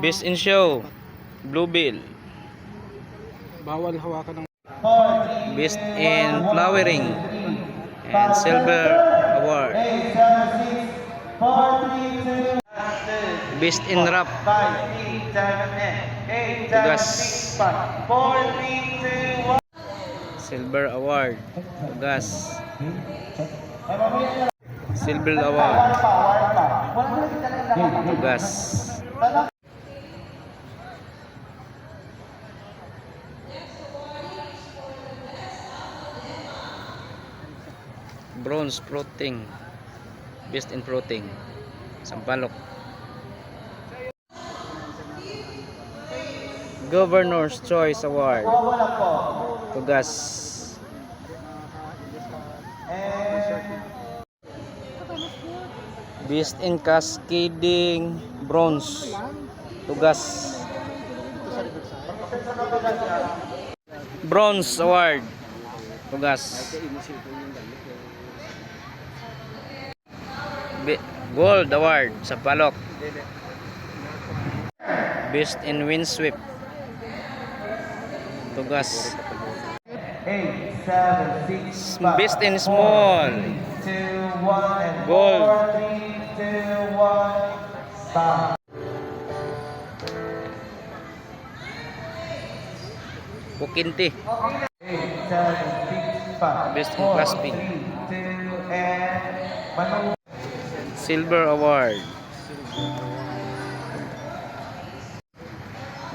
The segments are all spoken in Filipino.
Best in show, Bluebill. Bawal hawakan ng Best in flowering and silver award. Best in rap, tugas, silver award, tugas, silver award, tugas. Bronze floating, best in floating, Sampaloc. Governor's Choice Award, tugas. Best in cascading, bronze, tugas. Bronze award, tugas. Gold award, Sampaloc. Best in windsweep, tugas. Best in small, gold. Pukinti, best in clasping. Silver award.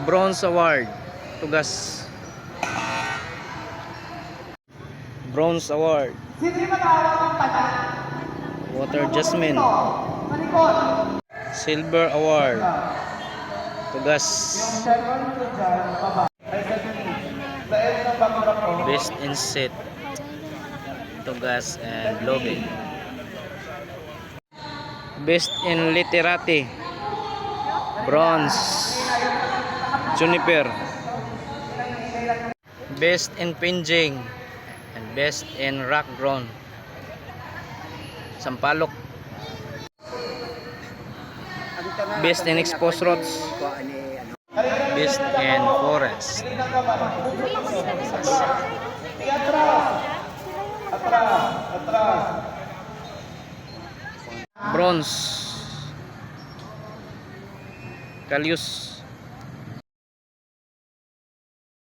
Bronze award, tugas. Bronze award, water jasmine. Silver award, tugas. Best in set, tugas and lobby. Best in literati, bronze, juniper. Best in pinjing and best in rock grown, Sampaloc. Best in exposed roads, best in forest. Bronze, Calius.